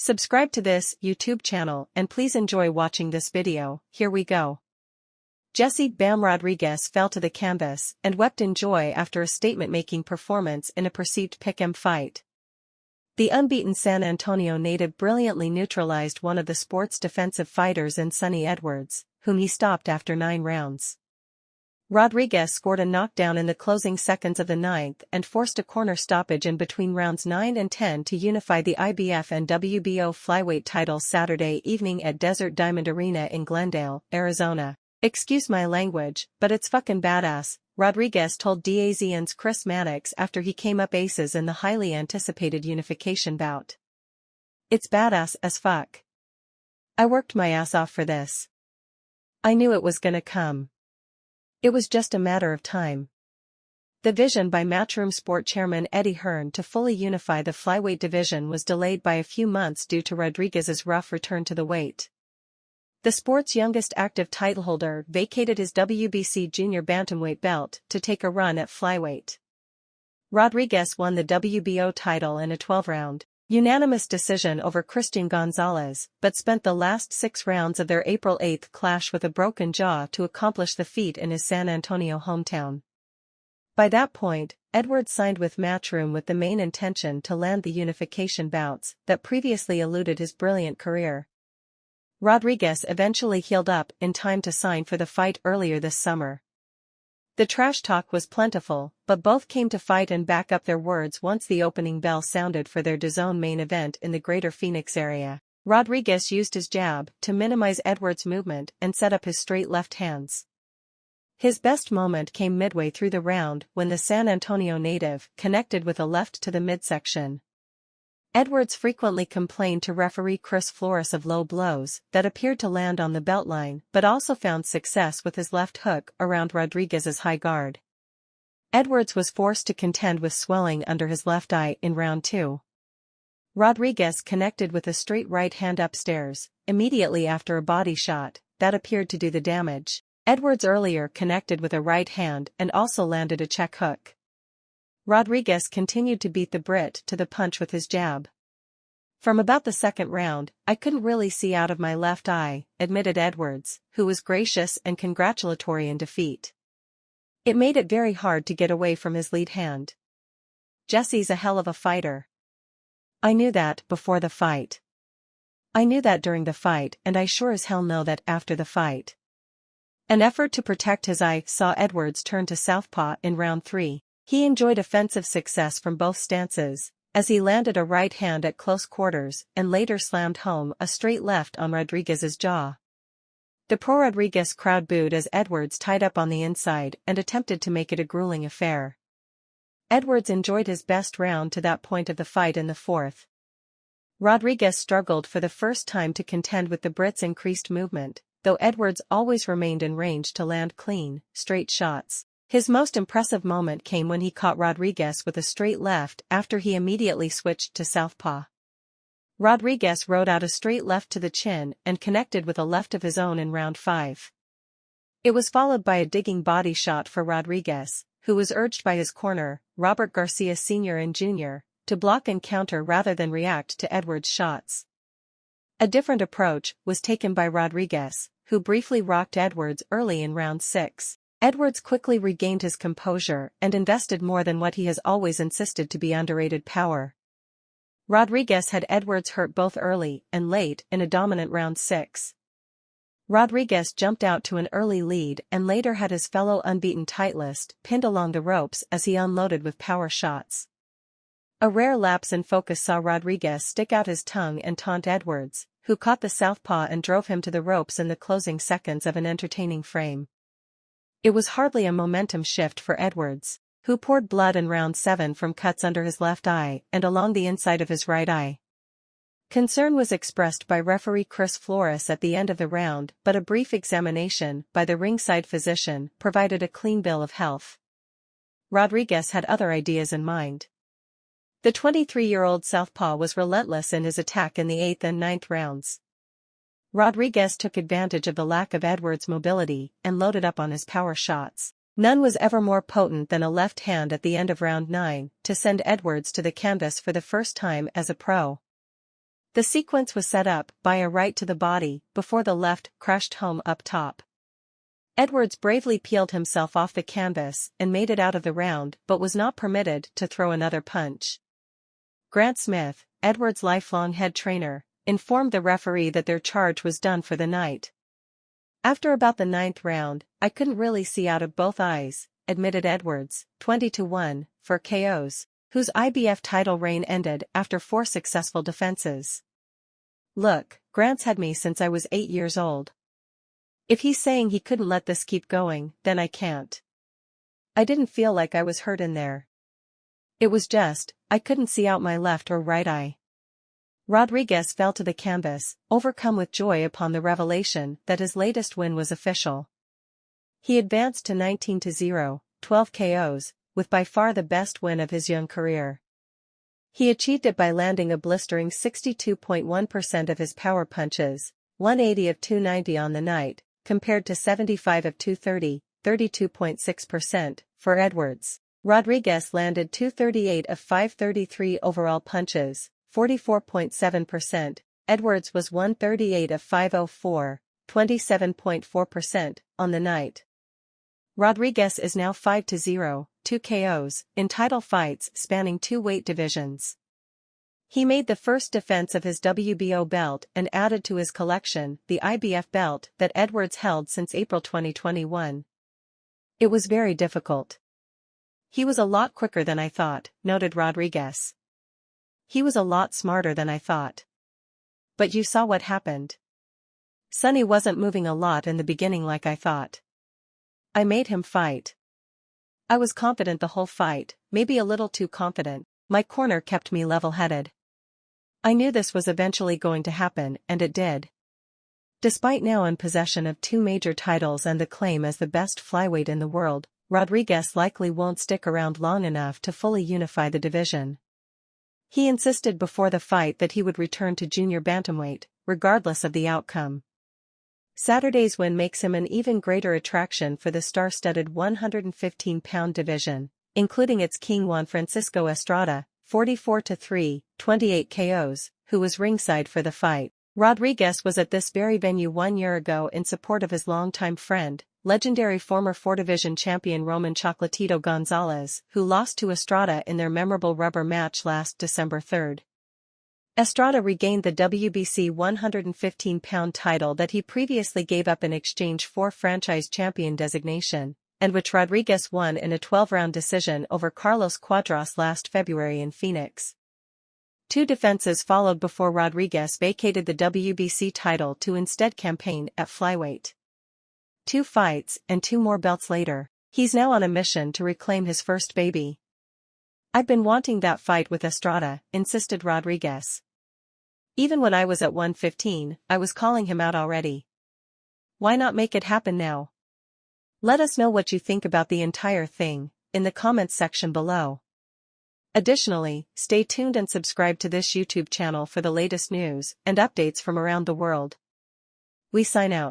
Subscribe to this YouTube channel and please enjoy watching this video. Here we go. Jesse "Bam" Rodriguez fell to the canvas and wept in joy after a statement-making performance in a perceived pick'em fight. The unbeaten San Antonio native brilliantly neutralized one of the sport's defensive fighters in Sonny Edwards, whom he stopped after 9 rounds. Rodriguez scored a knockdown in the closing seconds of the 9th and forced a corner stoppage in between rounds 9 and 10 to unify the IBF and WBO flyweight titles Saturday evening at Desert Diamond Arena in Glendale, Arizona. "Excuse my language, but it's fucking badass," Rodriguez told DAZN's Chris Mannix after he came up aces in the highly anticipated unification bout. "It's badass as fuck. I worked my ass off for this. I knew it was gonna come. It was just a matter of time." The vision by Matchroom Sport chairman Eddie Hearn to fully unify the flyweight division was delayed by a few months due to Rodriguez's rough return to the weight. The sport's youngest active titleholder vacated his WBC junior bantamweight belt to take a run at flyweight. Rodriguez won the WBO title in a 12-round, unanimous decision over Christian Gonzalez, but spent the last 6 rounds of their April 8 clash with a broken jaw to accomplish the feat in his San Antonio hometown. By that point, Edwards signed with Matchroom with the main intention to land the unification bouts that previously eluded his brilliant career. Rodriguez eventually healed up in time to sign for the fight earlier this summer. The trash talk was plentiful, but both came to fight and back up their words once the opening bell sounded for their DAZN main event in the greater Phoenix area. Rodriguez used his jab to minimize Edwards' movement and set up his straight left hands. His best moment came midway through the round when the San Antonio native connected with a left to the midsection. Edwards frequently complained to referee Chris Flores of low blows that appeared to land on the beltline but also found success with his left hook around Rodriguez's high guard. Edwards was forced to contend with swelling under his left eye in round 2. Rodriguez connected with a straight right hand upstairs, immediately after a body shot that appeared to do the damage. Edwards earlier connected with a right hand and also landed a check hook. Rodriguez continued to beat the Brit to the punch with his jab. "From about the 2nd round, I couldn't really see out of my left eye," admitted Edwards, who was gracious and congratulatory in defeat. "It made it very hard to get away from his lead hand. Jesse's a hell of a fighter. I knew that before the fight. I knew that during the fight, and I sure as hell know that after the fight." An effort to protect his eye saw Edwards turn to southpaw in round 3. He enjoyed offensive success from both stances, as he landed a right hand at close quarters and later slammed home a straight left on Rodriguez's jaw. The pro-Rodriguez crowd booed as Edwards tied up on the inside and attempted to make it a grueling affair. Edwards enjoyed his best round to that point of the fight in the 4th. Rodriguez struggled for the first time to contend with the Brit's increased movement, though Edwards always remained in range to land clean, straight shots. His most impressive moment came when he caught Rodriguez with a straight left after he immediately switched to southpaw. Rodriguez rode out a straight left to the chin and connected with a left of his own in round 5. It was followed by a digging body shot for Rodriguez, who was urged by his corner, Robert Garcia Sr. and Jr., to block and counter rather than react to Edwards' shots. A different approach was taken by Rodriguez, who briefly rocked Edwards early in round 6. Edwards quickly regained his composure and invested more than what he has always insisted to be underrated power. Rodriguez had Edwards hurt both early and late in a dominant round 6. Rodriguez jumped out to an early lead and later had his fellow unbeaten titleist pinned along the ropes as he unloaded with power shots. A rare lapse in focus saw Rodriguez stick out his tongue and taunt Edwards, who caught the southpaw and drove him to the ropes in the closing seconds of an entertaining frame. It was hardly a momentum shift for Edwards, who poured blood in round 7 from cuts under his left eye and along the inside of his right eye. Concern was expressed by referee Chris Flores at the end of the round, but a brief examination by the ringside physician provided a clean bill of health. Rodriguez had other ideas in mind. The 23-year-old southpaw was relentless in his attack in the 8th and 9th rounds. Rodriguez took advantage of the lack of Edwards' mobility and loaded up on his power shots. None was ever more potent than a left hand at the end of round 9 to send Edwards to the canvas for the first time as a pro. The sequence was set up by a right to the body before the left crashed home up top. Edwards bravely peeled himself off the canvas and made it out of the round but was not permitted to throw another punch. Grant Smith, Edwards' lifelong head trainer, informed the referee that their charge was done for the night. After about the 9th round, I couldn't really see out of both eyes, admitted Edwards, 20-1, for KOs, whose IBF title reign ended after 4 successful defenses. Look, Grant's had me since I was 8 years old. If he's saying he couldn't let this keep going, then I can't. I didn't feel like I was hurt in there. It was just, I couldn't see out my left or right eye. Rodriguez fell to the canvas, overcome with joy upon the revelation that his latest win was official. He advanced to 19-0, 12 KOs, with by far the best win of his young career. He achieved it by landing a blistering 62.1% of his power punches, 180 of 290 on the night, compared to 75 of 230, 32.6%, for Edwards. Rodriguez landed 238 of 533 overall punches, 44.7%, Edwards was 138 of 504, 27.4%, on the night. Rodriguez is now 5-0, 2 KOs, in title fights spanning 2 weight divisions. He made the first defense of his WBO belt and added to his collection the IBF belt that Edwards held since April 2021. It was very difficult. He was a lot quicker than I thought, noted Rodriguez. He was a lot smarter than I thought. But you saw what happened. Sonny wasn't moving a lot in the beginning like I thought. I made him fight. I was confident the whole fight, maybe a little too confident. My corner kept me level-headed. I knew this was eventually going to happen, and it did. Despite now in possession of 2 major titles and the claim as the best flyweight in the world, Rodriguez likely won't stick around long enough to fully unify the division. He insisted before the fight that he would return to junior bantamweight, regardless of the outcome. Saturday's win makes him an even greater attraction for the star-studded 115-pound division, including its king Juan Francisco Estrada, 44-3, 28 KOs, who was ringside for the fight. Rodriguez was at this very venue 1 year ago in support of his longtime friend, legendary former 4-division champion Roman Chocolatito Gonzalez, who lost to Estrada in their memorable rubber match last December 3. Estrada regained the WBC 115-pound title that he previously gave up in exchange for franchise champion designation, and which Rodriguez won in a 12-round decision over Carlos Cuadras last February in Phoenix. 2 defenses followed before Rodriguez vacated the WBC title to instead campaign at flyweight. 2 fights and 2 more belts later, he's now on a mission to reclaim his first baby. I've been wanting that fight with Estrada, insisted Rodriguez. Even when I was at 115, I was calling him out already. Why not make it happen now? Let us know what you think about the entire thing, in the comments section below. Additionally, stay tuned and subscribe to this YouTube channel for the latest news and updates from around the world. We sign out.